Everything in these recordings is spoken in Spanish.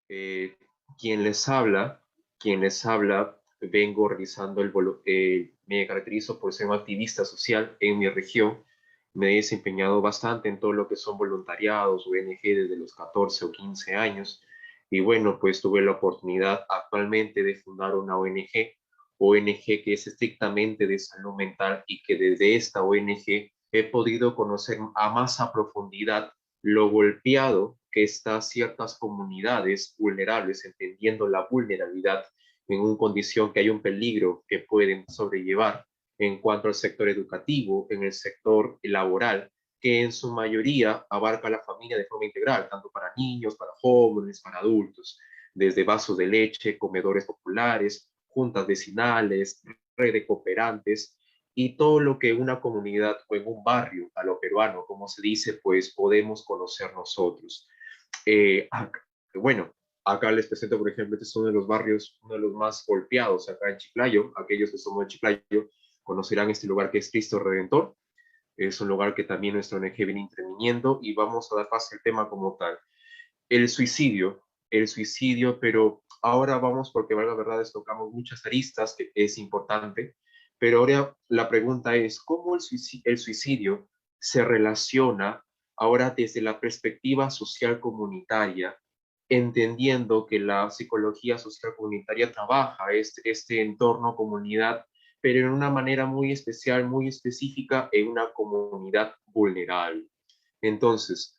Eh, quien les habla, quien les habla, vengo realizando me caracterizo por ser un activista social en mi región. Me he desempeñado bastante en todo lo que son voluntariados, ONG desde los 14 o 15 años. Y bueno, pues tuve la oportunidad actualmente de fundar una ONG que es estrictamente de salud mental y que desde esta ONG he podido conocer a más a profundidad lo golpeado que están ciertas comunidades vulnerables, entendiendo la vulnerabilidad en una condición que hay un peligro que pueden sobrellevar en cuanto al sector educativo, en el sector laboral, que en su mayoría abarca a la familia de forma integral, tanto para niños, para jóvenes, para adultos, desde vasos de leche, comedores populares, juntas vecinales, red de cooperantes, y todo lo que una comunidad o en un barrio, a lo peruano, como se dice, pues podemos conocer nosotros. Acá, bueno, acá les presento, por ejemplo, este es uno de los barrios, uno de los más golpeados acá en Chiclayo. Aquellos que somos de Chiclayo conocerán este lugar que es Cristo Redentor. Es un lugar que también nuestra ONG viene interviniendo y vamos a dar paso al tema como tal. El suicidio, pero ahora vamos, porque valga verdad, tocamos muchas aristas, que es importante, pero ahora la pregunta es, ¿cómo el suicidio se relaciona ahora desde la perspectiva social comunitaria, entendiendo que la psicología social comunitaria trabaja este entorno comunidad, pero en una manera muy especial, muy específica, en una comunidad vulnerable? Entonces,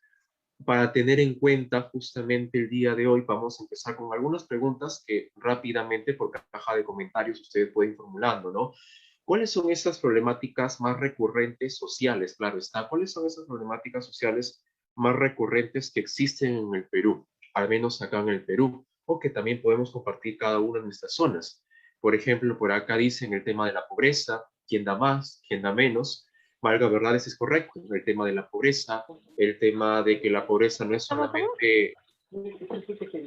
para tener en cuenta justamente el día de hoy, vamos a empezar con algunas preguntas que rápidamente por caja de comentarios ustedes pueden ir formulando, ¿no? ¿Cuáles son esas problemáticas más recurrentes sociales? Claro está, ¿cuáles son esas problemáticas sociales más recurrentes que existen en el Perú? Al menos acá en el Perú, o que también podemos compartir cada una de nuestras zonas. Por ejemplo, por acá dicen el tema de la pobreza, quién da más, quién da menos. Valga verdad, eso es correcto, el tema de la pobreza, el tema de que la pobreza no es ¿Cómo? solamente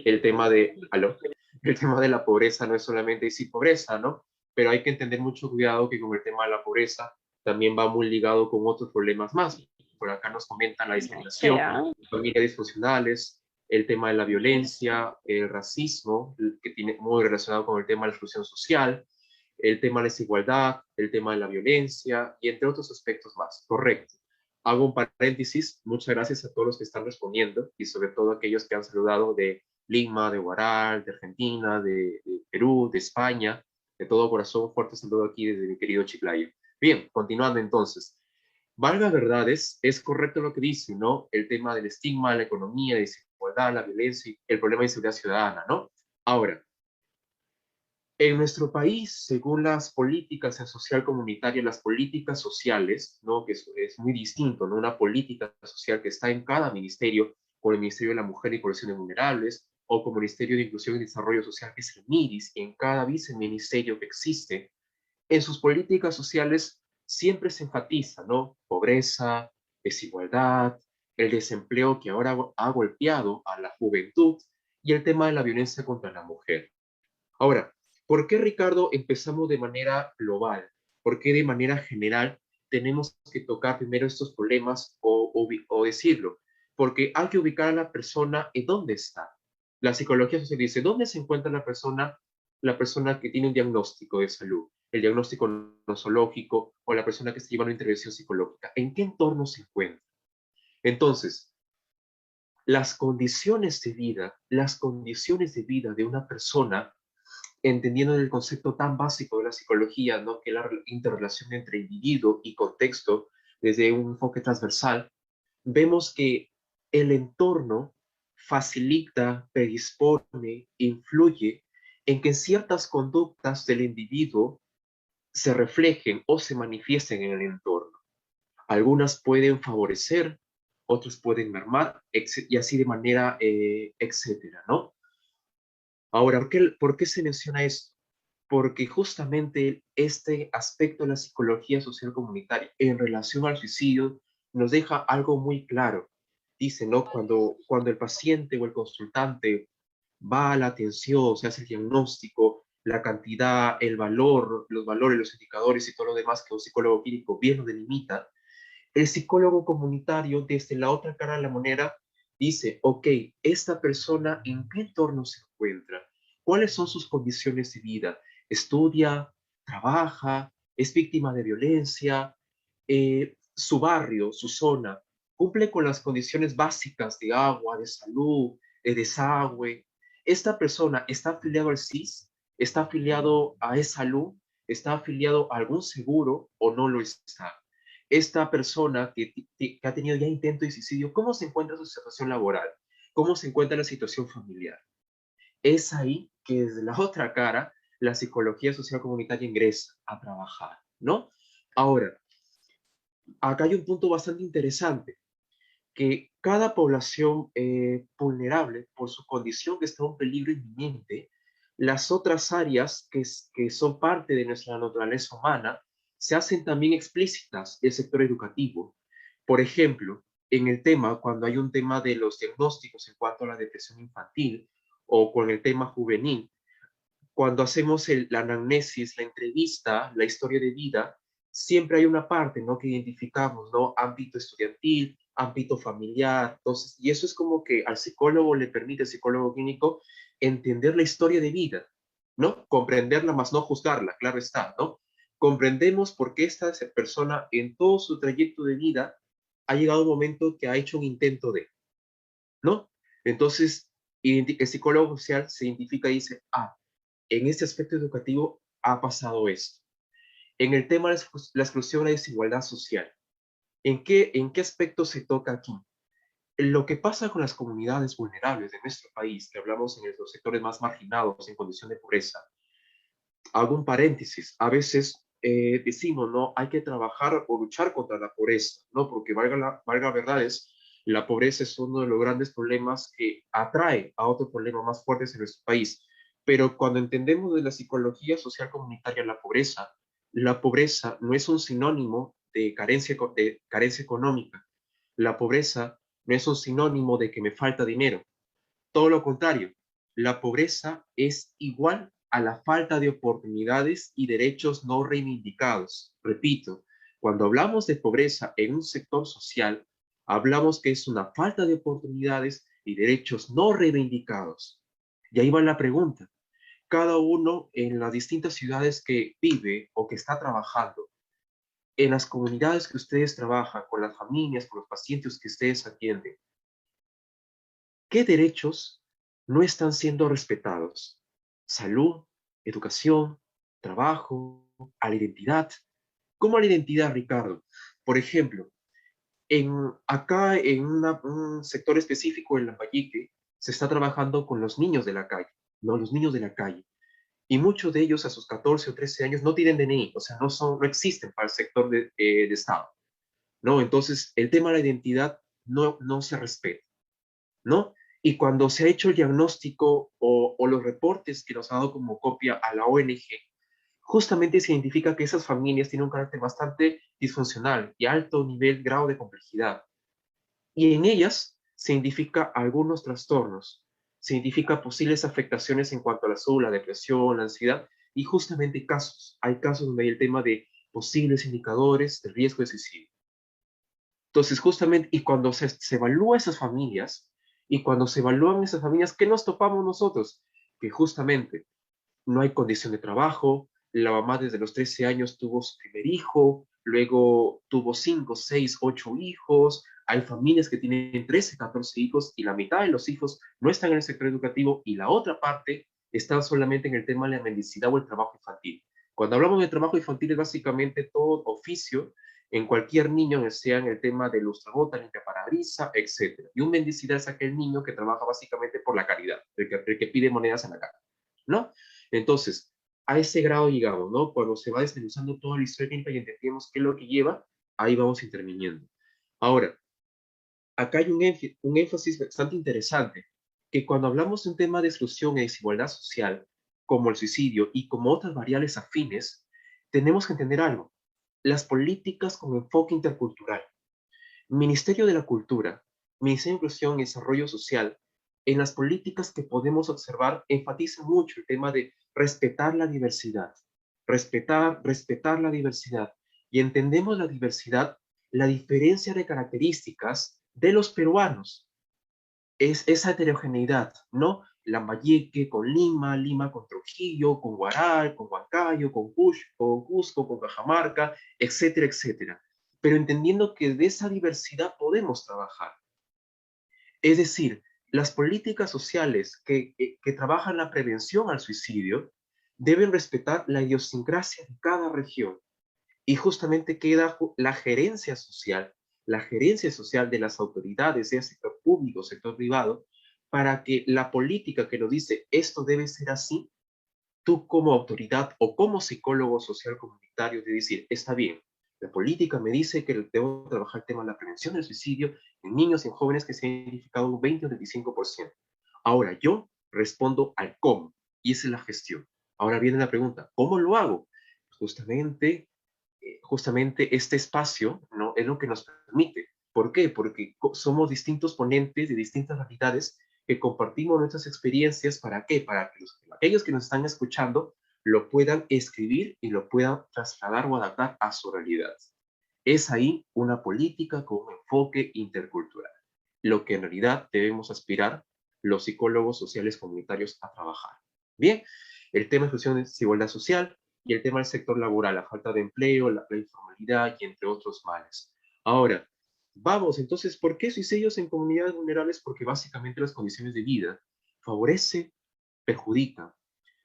el tema de, ¿aló? El tema de la pobreza no es solamente sí pobreza, ¿no? Pero hay que tener mucho cuidado que con el tema de la pobreza también va muy ligado con otros problemas más. Por acá nos comentan la discriminación, Será. familias disfuncionales, el tema de la violencia, el racismo, que tiene muy relacionado con el tema de la exclusión social, el tema de la desigualdad, el tema de la violencia y entre otros aspectos más. Correcto. Hago un paréntesis. Muchas gracias a todos los que están respondiendo y sobre todo a aquellos que han saludado de Lima, de Huaral, de Argentina, de Perú, de España. De todo corazón, un fuerte saludo aquí desde mi querido Chiclayo. Bien, continuando entonces. Valga verdades, es correcto lo que dice, ¿no? El tema del estigma, la economía, la desigualdad, la violencia, el problema de inseguridad ciudadana, ¿no? Ahora, en nuestro país, según las políticas social comunitarias, las políticas sociales, ¿no? Que es muy distinto, ¿no? Una política social que está en cada ministerio, como el Ministerio de la Mujer y Poblaciones Vulnerables, o como Ministerio de Inclusión y Desarrollo Social, que es el MIDIS, y en cada viceministerio que existe, en sus políticas sociales siempre se enfatiza, ¿no? Pobreza, desigualdad, el desempleo que ahora ha golpeado a la juventud y el tema de la violencia contra la mujer. Ahora, ¿por qué, Ricardo, empezamos de manera global? ¿Por qué de manera general tenemos que tocar primero estos problemas o decirlo? Porque hay que ubicar a la persona en dónde está. La psicología social dice, ¿dónde se encuentra la persona que tiene un diagnóstico de salud? El diagnóstico nosológico o la persona que está llevando intervención psicológica. ¿En qué entorno se encuentra? Entonces, las condiciones de vida de una persona entendiendo el concepto tan básico de la psicología, ¿no? Que es la interrelación entre individuo y contexto desde un enfoque transversal, vemos que el entorno facilita, predispone, influye en que ciertas conductas del individuo se reflejen o se manifiesten en el entorno. Algunas pueden favorecer, otras pueden mermar, y así de manera, etcétera, ¿no? Ahora, por qué se menciona esto? Porque justamente este aspecto de la psicología social comunitaria en relación al suicidio nos deja algo muy claro. Dice, ¿no? Cuando el paciente o el consultante va a la atención, se hace el diagnóstico, la cantidad, el valor, los valores, los indicadores y todo lo demás que un psicólogo clínico bien lo delimita, el psicólogo comunitario desde la otra cara de la moneda dice, ok, esta persona en qué entorno se encuentra, cuáles son sus condiciones de vida, estudia, trabaja, es víctima de violencia, su barrio, su zona, cumple con las condiciones básicas de agua, de salud, de desagüe. Esta persona está afiliado al SIS, está afiliado a E-Salud, está afiliado a algún seguro o no lo está. Esta persona que ha tenido ya intento de suicidio, ¿cómo se encuentra su situación laboral? ¿Cómo se encuentra la situación familiar? Es ahí que desde la otra cara la psicología social comunitaria ingresa a trabajar, ¿no? Ahora, acá hay un punto bastante interesante, que cada población vulnerable, por su condición que está en un peligro inminente, las otras áreas que son parte de nuestra naturaleza humana se hacen también explícitas el sector educativo. Por ejemplo, en el tema, cuando hay un tema de los diagnósticos en cuanto a la depresión infantil o con el tema juvenil, cuando hacemos la anamnesis, la entrevista, la historia de vida, siempre hay una parte, ¿no? Que identificamos, ¿no? Ámbito estudiantil, ámbito familiar, entonces, y eso es como que al psicólogo le permite, al psicólogo clínico, entender la historia de vida, ¿no? Comprenderla, más no juzgarla, claro está, ¿no? Comprendemos por qué esta persona en todo su trayecto de vida ha llegado un momento que ha hecho un intento de, ¿no? Entonces, el psicólogo social se identifica y dice, ah, en este aspecto educativo ha pasado esto. En el tema de la exclusión y la desigualdad social, ¿en qué aspecto se toca aquí? Lo que pasa con las comunidades vulnerables de nuestro país, que hablamos en los sectores más marginados en condición de pobreza, hago un paréntesis, a veces decimos, no, hay que trabajar o luchar contra la pobreza, ¿no? Porque valga verdades, la pobreza es uno de los grandes problemas que atrae a otros problemas más fuertes en nuestro país. Pero cuando entendemos de la psicología social comunitaria la pobreza no es un sinónimo de carencia económica. La pobreza no es un sinónimo de que me falta dinero. Todo lo contrario, la pobreza es igual a la falta de oportunidades y derechos no reivindicados. Repito, cuando hablamos de pobreza en un sector social, hablamos que es una falta de oportunidades y derechos no reivindicados. Y ahí va la pregunta. Cada uno en las distintas ciudades que vive o que está trabajando, en las comunidades que ustedes trabajan, con las familias, con los pacientes que ustedes atienden, ¿qué derechos no están siendo respetados? Salud, educación, trabajo, a la identidad. ¿Cómo a la identidad, Ricardo? Por ejemplo, acá en un sector específico en Lambayeque se está trabajando con los niños de la calle, ¿no? Los niños de la calle. Y muchos de ellos a sus 14 o 13 años no tienen DNI, o sea, no existen para el sector de Estado, ¿no? Entonces, el tema de la identidad no se respeta. ¿No? Y cuando se ha hecho el diagnóstico o los reportes que nos ha dado como copia a la ONG, justamente se identifica que esas familias tienen un carácter bastante disfuncional y alto nivel, grado de complejidad. Y en ellas se identifica algunos trastornos, se identifica posibles afectaciones en cuanto a la salud, la depresión, la ansiedad, y justamente hay casos donde hay el tema de posibles indicadores de riesgo de suicidio. Entonces, justamente, y cuando se evalúa esas familias, y cuando se evalúan esas familias, ¿qué nos topamos nosotros? Que justamente no hay condición de trabajo, la mamá desde los 13 años tuvo su primer hijo, luego tuvo 5, 6, 8 hijos, hay familias que tienen 13, 14 hijos y la mitad de los hijos no están en el sector educativo y la otra parte está solamente en el tema de la mendicidad o el trabajo infantil. Cuando hablamos de trabajo infantil es básicamente todo oficio en cualquier niño, sea en el tema de lustrabota, limpia parabrisa, etc. Y un mendicidad es aquel niño que trabaja básicamente por la caridad, el que pide monedas en la cara, ¿no? Entonces, a ese grado llegamos, ¿no? Cuando se va desmenuzando toda la historia clínica y entendemos qué es lo que lleva, ahí vamos interviniendo. Ahora, acá hay un énfasis bastante interesante, que cuando hablamos de un tema de exclusión e desigualdad social, como el suicidio y como otras variables afines, tenemos que entender algo. Las políticas con enfoque intercultural. Ministerio de la Cultura, Ministerio de Inclusión y Desarrollo Social, en las políticas que podemos observar, enfatiza mucho el tema de respetar la diversidad, respetar la diversidad. Y entendemos la diversidad, la diferencia de características de los peruanos. es esa heterogeneidad, ¿no? Lambayeque con Lima, Lima con Trujillo, con Huaral, con Huancayo, con Cusco, con Cajamarca, etcétera, etcétera. Pero entendiendo que de esa diversidad podemos trabajar. Es decir, las políticas sociales que trabajan la prevención al suicidio deben respetar la idiosincrasia de cada región. Y justamente queda la gerencia social de las autoridades, sea sector público, sector privado, para que la política que nos dice esto debe ser así, tú como autoridad o como psicólogo social comunitario de decir, está bien, la política me dice que debo trabajar el tema de la prevención del suicidio en niños y en jóvenes que se han identificado un 20 o 25%. Ahora yo respondo al cómo, y esa es la gestión. Ahora viene la pregunta, ¿cómo lo hago? Justamente este espacio, ¿no? Es lo que nos permite. ¿Por qué? Porque somos distintos ponentes de distintas realidades que compartimos nuestras experiencias. ¿Para qué? Para que aquellos que nos están escuchando lo puedan escribir y lo puedan trasladar o adaptar a su realidad. Es ahí una política con un enfoque intercultural, lo que en realidad debemos aspirar los psicólogos sociales comunitarios a trabajar. Bien, el tema de exclusión y desigualdad social y el tema del sector laboral, la falta de empleo, la informalidad y entre otros males. Ahora, vamos, entonces, ¿por qué suicidios en comunidades vulnerables? Porque básicamente las condiciones de vida favorece, perjudica.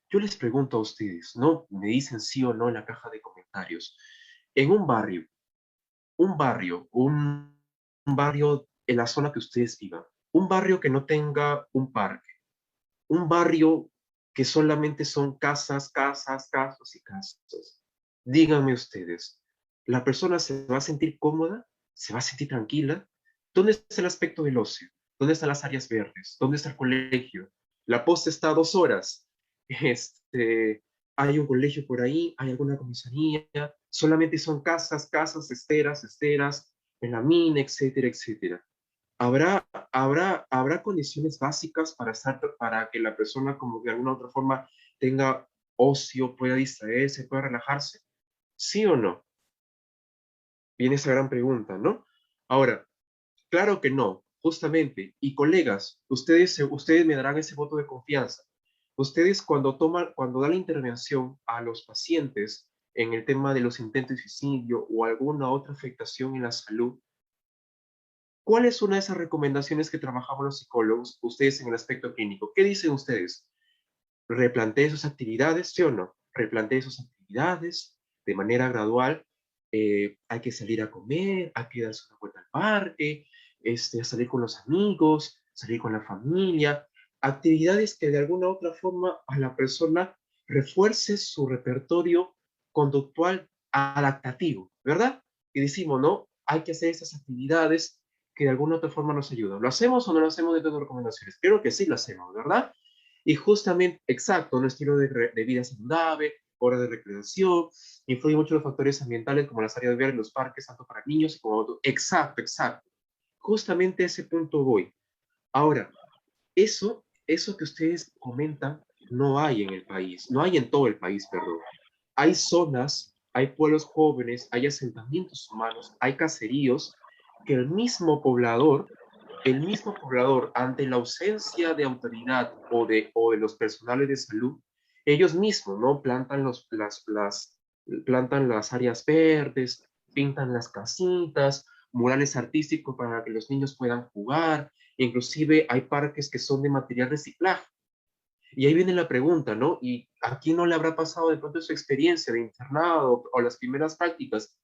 Yo les pregunto a ustedes, ¿no? Me dicen sí o no en la caja de comentarios. En un barrio en la zona que ustedes vivan, un barrio que no tenga un parque, un barrio que solamente son casas, casas, casas y casas. Díganme ustedes, ¿la persona se va a sentir cómoda? ¿Se va a sentir tranquila? ¿Dónde está el aspecto del ocio? ¿Dónde están las áreas verdes? ¿Dónde está el colegio? La posta está a 2 horas. Hay un colegio por ahí, hay alguna comisaría, solamente son casas, casas, esteras, esteras, en la mina, etcétera, etcétera. ¿Habrá condiciones básicas para que la persona como de alguna otra forma tenga ocio, pueda distraerse, pueda relajarse? ¿Sí o no? Viene esa gran pregunta, ¿no? Ahora, claro que no, justamente. Y colegas, ustedes me darán ese voto de confianza. Ustedes cuando dan la intervención a los pacientes en el tema de los intentos de suicidio o alguna otra afectación en la salud, ¿cuál es una de esas recomendaciones que trabajamos los psicólogos, ustedes en el aspecto clínico? ¿Qué dicen ustedes? ¿Replantee sus actividades, sí o no? Replantee sus actividades de manera gradual. Hay que salir a comer, hay que darse una vuelta al parque, salir con los amigos, salir con la familia. Actividades que de alguna u otra forma a la persona refuerce su repertorio conductual adaptativo, ¿verdad? Y decimos, ¿no? Hay que hacer estas actividades que de alguna u otra forma nos ayudan. ¿Lo hacemos o no lo hacemos dentro de las recomendaciones? Creo que sí lo hacemos, ¿verdad? Y justamente, exacto, un estilo de vida saludable, hora de recreación, influyen mucho los factores ambientales como las áreas verdes, los parques, tanto para niños como adultos. Exacto, exacto. Justamente a ese punto voy. Ahora, eso que ustedes comentan no hay en el país, no hay en todo el país, perdón. Hay zonas, hay pueblos jóvenes, hay asentamientos humanos, hay caseríos que el mismo poblador, ante la ausencia de autoridad o de los personales de salud, ellos mismos, ¿no? Plantan las áreas verdes, pintan las casitas, murales artísticos para que los niños puedan jugar, inclusive hay parques que son de material reciclaje. Y ahí viene la pregunta, ¿no? ¿Y a quién no le habrá pasado de pronto su experiencia de internado o las primeras prácticas?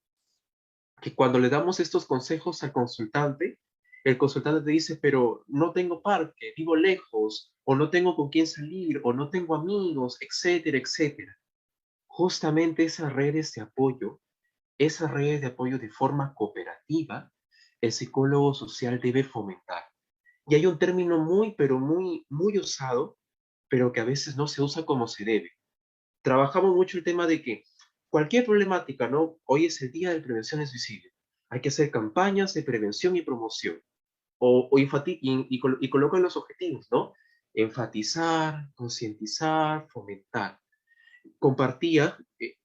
Que cuando le damos estos consejos al consultante, el consultante te dice, pero no tengo parque, vivo lejos, o no tengo con quién salir, o no tengo amigos, etcétera, etcétera. Justamente esas redes de apoyo de forma cooperativa, el psicólogo social debe fomentar. Y hay un término muy, pero muy, muy usado, pero que a veces no se usa como se debe. Trabajamos mucho el tema de que cualquier problemática, ¿no? Hoy es el día de prevención de suicidio. Hay que hacer campañas de prevención y promoción. Y colocan los objetivos, ¿no? Enfatizar, concientizar, fomentar.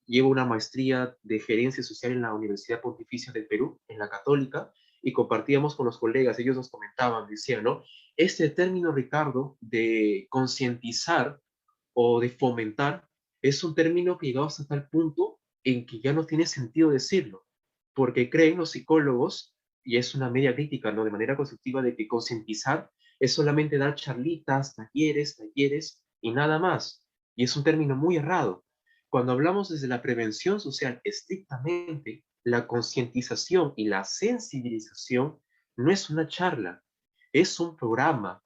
Llevo una maestría de gerencia social en la Universidad Pontificia del Perú, en la Católica, y compartíamos con los colegas, ellos nos comentaban, decían, ¿no? Este término, Ricardo, de concientizar o de fomentar, es un término que llegado hasta tal punto en que ya no tiene sentido decirlo, porque creen los psicólogos, y es una media crítica, ¿no? De manera constructiva, de que concientizar es solamente dar charlitas, talleres y nada más. Y es un término muy errado. Cuando hablamos desde la prevención social estrictamente, la concientización y la sensibilización no es una charla, es un programa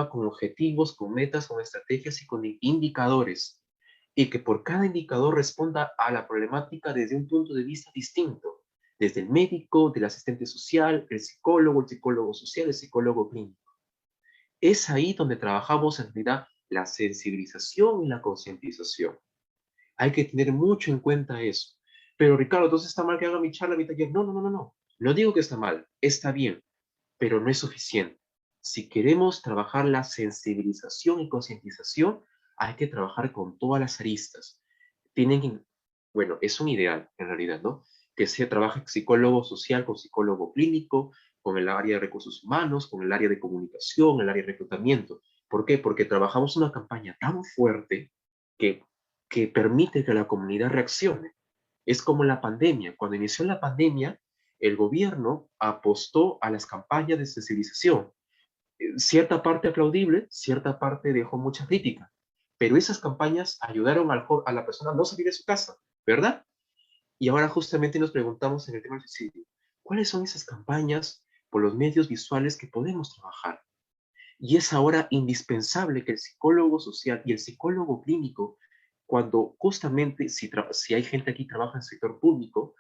con objetivos, con metas, con estrategias y con indicadores, y que por cada indicador responda a la problemática desde un punto de vista distinto, desde el médico, del asistente social, el psicólogo social, el psicólogo clínico. Es ahí donde trabajamos en realidad la sensibilización y la concientización. Hay que tener mucho en cuenta eso. Pero Ricardo, entonces está mal que haga mi charla, mi taller. No, no, no, no, no. No digo que está mal, está bien, pero no es suficiente. Si queremos trabajar la sensibilización y concientización, hay que trabajar con todas las aristas. Tienen que, bueno, es un ideal en realidad, ¿no? Que se trabaje psicólogo social con psicólogo clínico, con el área de recursos humanos, con el área de comunicación, el área de reclutamiento. ¿Por qué? Porque trabajamos una campaña tan fuerte que, que permite que la comunidad reaccione. Es como la pandemia. Cuando inició la pandemia, el gobierno apostó a las campañas de sensibilización. Cierta parte aplaudible, cierta parte dejó mucha crítica, pero esas campañas ayudaron a la persona a no salir de su casa, ¿verdad? Y ahora justamente nos preguntamos en el tema del suicidio, ¿cuáles son esas campañas por los medios visuales que podemos trabajar? Y es ahora indispensable que el psicólogo social y el psicólogo clínico, cuando justamente, si hay gente aquí que trabaja en el sector público,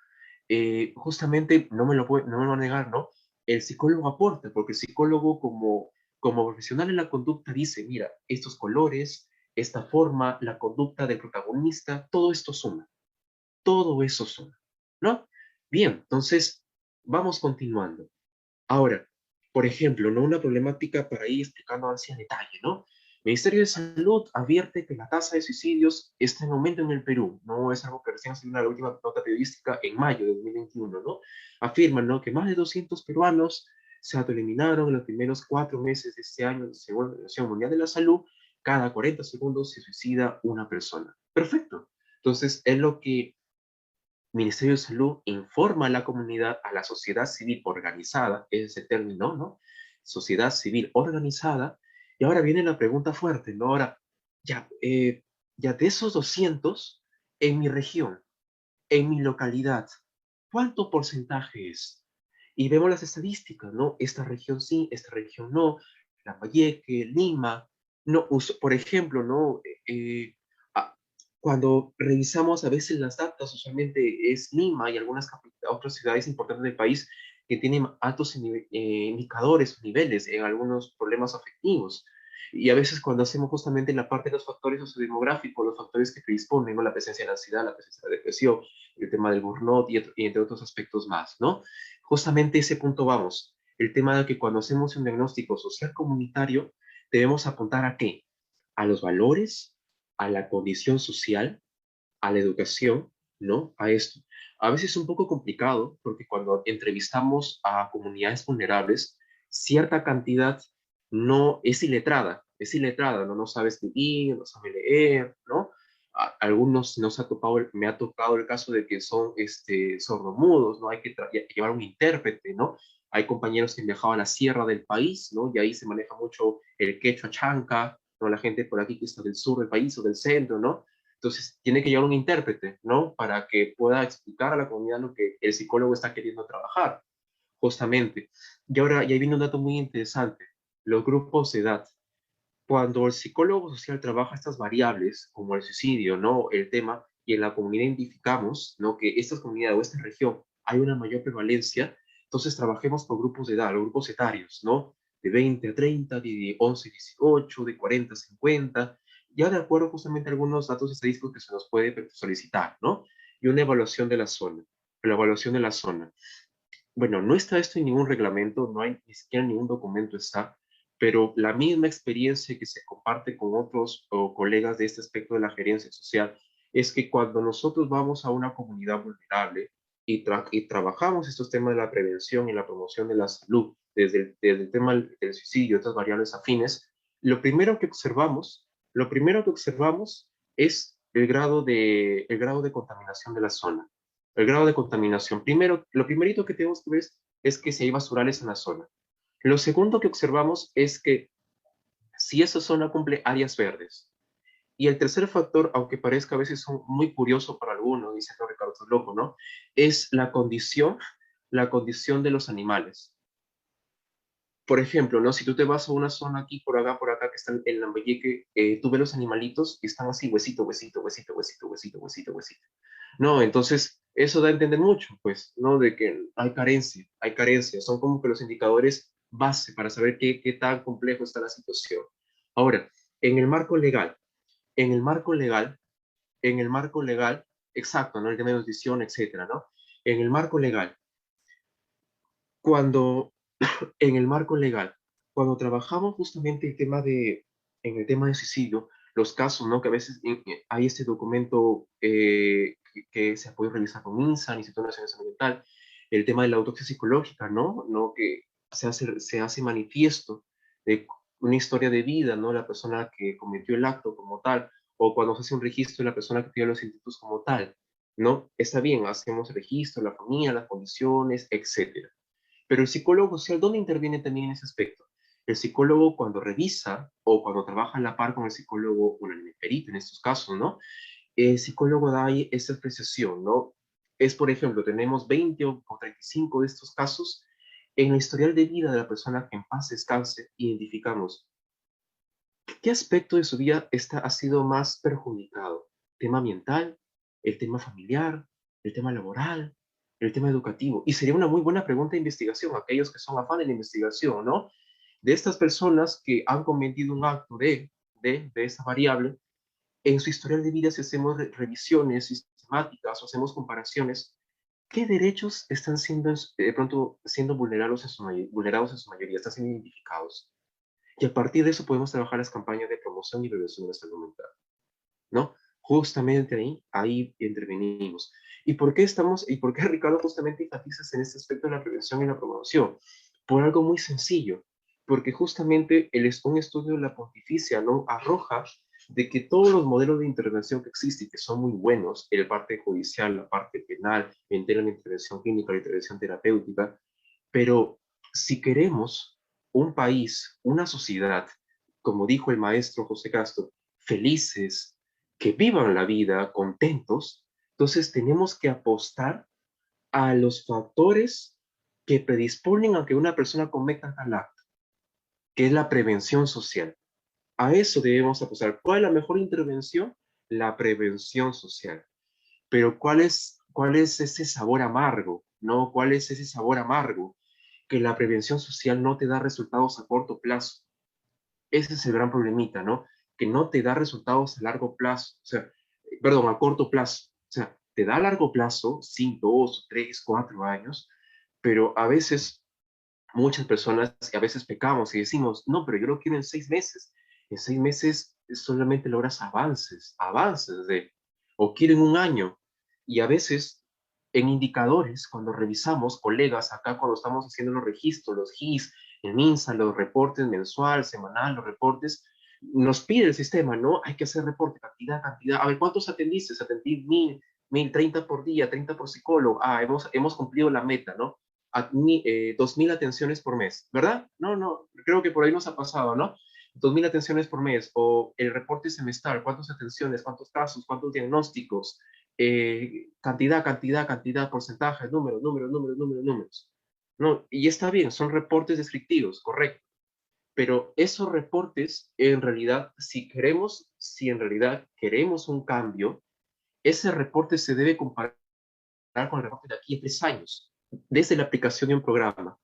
justamente, no me lo va a negar, ¿no? El psicólogo aporta, porque el psicólogo como profesional en la conducta dice, mira, estos colores, esta forma, la conducta del protagonista, todo esto suma, todo eso suma, ¿no? Bien, entonces, vamos continuando. Ahora, por ejemplo, ¿no? Una problemática para ir explicando así en detalle, ¿no? El Ministerio de Salud advierte que la tasa de suicidios está en aumento en el Perú, no es algo que recién salió en la última nota periodística en mayo de 2021, ¿no? Afirman, ¿no? Que más de 200 peruanos se autoeliminaron en los primeros 4 meses de este año, según la Organización Mundial de la Salud, cada 40 segundos se suicida una persona. Perfecto. Entonces, es lo que Ministerio de Salud informa a la comunidad, a la sociedad civil organizada, es ese término, ¿no? Sociedad civil organizada. Y ahora viene la pregunta fuerte, ¿no? Ahora, ya, ya de esos 200, en mi región, en mi localidad, ¿cuánto porcentaje es? Y vemos las estadísticas, ¿no? Esta región sí, esta región no, Lambayeque, Lima, no, por ejemplo, ¿no? Ah, cuando revisamos a veces las datas, usualmente es Lima y algunas otras ciudades importantes del país que tienen altos indicadores o niveles en algunos problemas afectivos. Y a veces cuando hacemos justamente la parte de los factores sociodemográficos, los factores que predisponen, ¿no? La presencia de la ansiedad, la presencia de la depresión, el tema del burnout y entre otros aspectos más, ¿no? Justamente ese punto vamos. El tema de que cuando hacemos un diagnóstico social comunitario, debemos apuntar a qué? A los valores, a la condición social, a la educación, ¿no? A esto. A veces es un poco complicado porque cuando entrevistamos a comunidades vulnerables, cierta cantidad no es iletrada, ¿no? No sabe escribir, no sabe leer, ¿no? Algunos me ha tocado el caso de que son sordomudos, ¿no? Hay que llevar un intérprete, ¿no? Hay compañeros que han viajado a la sierra del país, ¿no? Y ahí se maneja mucho el quechua chanca, ¿no? La gente por aquí que está del sur del país o del centro, ¿no? Entonces, tiene que llevar un intérprete, ¿no? Para que pueda explicar a la comunidad lo que el psicólogo está queriendo trabajar, justamente. Y ahora, y ahí viene un dato muy interesante, los grupos de edad. Cuando el psicólogo social trabaja estas variables, como el suicidio, ¿no? El tema, y en la comunidad identificamos, ¿no? Que estas comunidades o esta región hay una mayor prevalencia, entonces trabajemos por grupos de edad, los grupos etarios, ¿no? De 20 a 30, de 11 a 18, de 40 a 50, ya de acuerdo justamente a algunos datos estadísticos que se nos puede solicitar, ¿no? Y una evaluación de la zona, la evaluación de la zona. Bueno, no está esto en ningún reglamento, no hay ni siquiera ningún documento está, pero la misma experiencia que se comparte con otros o colegas de este aspecto de la gerencia social es que cuando nosotros vamos a una comunidad vulnerable y trabajamos estos temas de la prevención y la promoción de la salud desde el tema del suicidio y otras variables afines, lo primero que observamos es el grado de contaminación de la zona. El grado de contaminación. Primero, lo primerito que tenemos que ver es que si hay basurales en la zona. Lo segundo que observamos es que si esa zona cumple áreas verdes. Y el tercer factor, aunque parezca a veces muy curioso para algunos, diciendo Ricardo, estás loco, ¿no? Es la condición de los animales. Por ejemplo, ¿no? Si tú te vas a una zona aquí, por acá, que están en Lambayeque, tú ves los animalitos y están así, huesito, huesito, huesito, huesito, huesito, huesito, huesito. No, entonces, eso da a entender mucho, pues, ¿no? De que hay carencia. Son como que los indicadores base para saber qué tan complejo está la situación. Ahora, en el marco legal, en el marco legal, en el marco legal, exacto, ¿no? El tema de nutrición, etcétera, ¿no? En el marco legal, cuando en el marco legal, cuando trabajamos justamente en el tema de suicidio, los casos, ¿no? Que a veces hay este documento que se puede revisar con INSA, Instituto Nacional de Salud Mental, el tema de la autopsia psicológica, ¿no? ¿No? Que se hace manifiesto de una historia de vida, ¿no? La persona que cometió el acto como tal, o cuando se hace un registro de la persona que tiene los institutos como tal, ¿no? Está bien, hacemos el registro, la familia, las condiciones, etcétera. Pero el psicólogo social, ¿dónde interviene también en ese aspecto? El psicólogo cuando revisa o cuando trabaja a la par con el psicólogo o el perito en estos casos, ¿no? El psicólogo da ahí esa apreciación, ¿no? Es, por ejemplo, tenemos 20 o 35 de estos casos. En el historial de vida de la persona que en paz descanse, identificamos qué aspecto de su vida ha sido más perjudicado. ¿Tema ambiental? ¿El tema familiar? ¿El tema laboral? ¿El tema educativo? Y sería una muy buena pregunta de investigación, aquellos que son afán de la investigación, ¿no? De estas personas que han cometido un acto de esa variable, en su historial de vida, si hacemos revisiones sistemáticas o hacemos comparaciones, ¿qué derechos están siendo de pronto siendo vulnerados en su mayoría, están siendo identificados? Y a partir de eso podemos trabajar las campañas de promoción y prevención de la salud mental, ¿no? Justamente ahí intervenimos. ¿Y por qué, Ricardo, justamente enfatizas en este aspecto de la prevención y la promoción? Por algo muy sencillo, porque justamente un estudio de la pontificia, ¿no? Arroja de que todos los modelos de intervención que existen, que son muy buenos, la parte judicial, la parte penal, entera la intervención clínica, la intervención terapéutica, pero si queremos un país, una sociedad, como dijo el maestro José Castro, felices, que vivan la vida contentos, entonces tenemos que apostar a los factores que predisponen a que una persona cometa tal acto, que es la prevención social. A eso debemos apostar. ¿Cuál es la mejor intervención? La prevención social. Pero ¿cuál es ese sabor amargo? ¿No? ¿Cuál es ese sabor amargo? Que la prevención social no te da resultados a corto plazo. Ese es el gran problemita, ¿no? Que no te da resultados a largo plazo, o sea, perdón, a corto plazo. O sea, te da a largo plazo, 5, 2, 3, 4 años, pero a veces, muchas personas, a veces pecamos y decimos, no, pero yo lo quiero en 6 meses. En 6 meses solamente logras avances o quieren un año. Y a veces, en indicadores, cuando revisamos, colegas, acá cuando estamos haciendo los registros, los GIS, el MINSA, los reportes mensual, semanal, los reportes, nos pide el sistema, ¿no? Hay que hacer reporte, cantidad, cantidad. A ver, ¿cuántos atendiste? Atendí 1030 por día, 30 por psicólogo. Ah, hemos cumplido la meta, ¿no? 2.000 atenciones por mes, ¿verdad? No, no, creo que por ahí nos ha pasado, ¿no? 2.000 atenciones por mes, o el reporte semestral, cuántas atenciones, cuántos casos, cuántos diagnósticos, cantidad, porcentajes, números. No, y está bien, son reportes descriptivos, correcto. Pero esos reportes, en realidad, si en realidad queremos un cambio, ese reporte se debe comparar con el reporte de aquí a 3 años, desde la aplicación de un programa.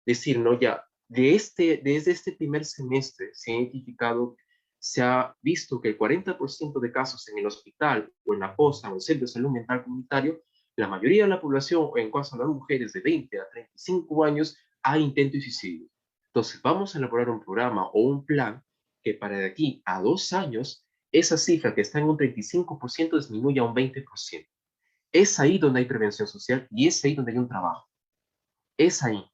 Decir, no, ya, desde este primer semestre se ha identificado, se ha visto que el 40% de casos en el hospital o en la posta o en el centro de salud mental comunitario, la mayoría de la población, en cuanto a las mujeres de 20 a 35 años, hay intento de suicidio. Entonces, vamos a elaborar un programa o un plan que para de aquí a 2 años, esa cifra que está en un 35% disminuya a un 20%. Es ahí donde hay prevención social y es ahí donde hay un trabajo. Es ahí.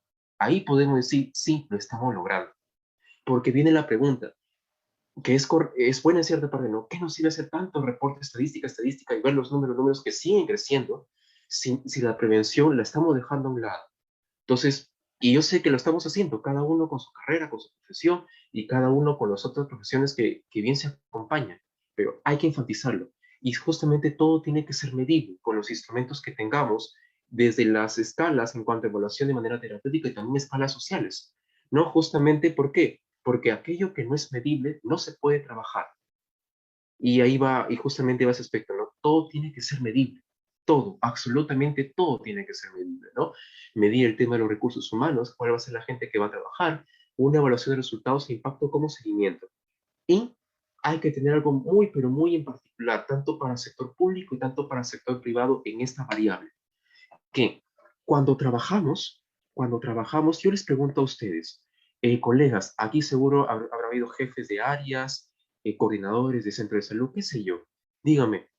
ahí podemos decir, sí, lo estamos logrando. Porque viene la pregunta, que es buena en cierta parte, ¿no? ¿Qué nos sirve hacer tanto reporte estadística y ver los números que siguen creciendo si la prevención la estamos dejando a un lado? Entonces, y yo sé que lo estamos haciendo, cada uno con su carrera, con su profesión y cada uno con las otras profesiones que bien se acompañan, pero hay que enfatizarlo. Y justamente todo tiene que ser medible con los instrumentos que tengamos, desde las escalas en cuanto a evaluación de manera terapéutica y también escalas sociales. ¿No? Justamente, ¿por qué? Porque aquello que no es medible no se puede trabajar. Y ahí va, y justamente va ese aspecto, ¿no? Todo tiene que ser medible. Todo, absolutamente todo tiene que ser medible, ¿no? Medir el tema de los recursos humanos, cuál va a ser la gente que va a trabajar, una evaluación de resultados e impacto como seguimiento. Y hay que tener algo muy, pero muy en particular, tanto para el sector público y tanto para el sector privado en esta variable, que cuando trabajamos, yo les pregunto a ustedes, colegas, aquí seguro habrá habido jefes de áreas, coordinadores de centro de salud, qué sé yo. Dígame,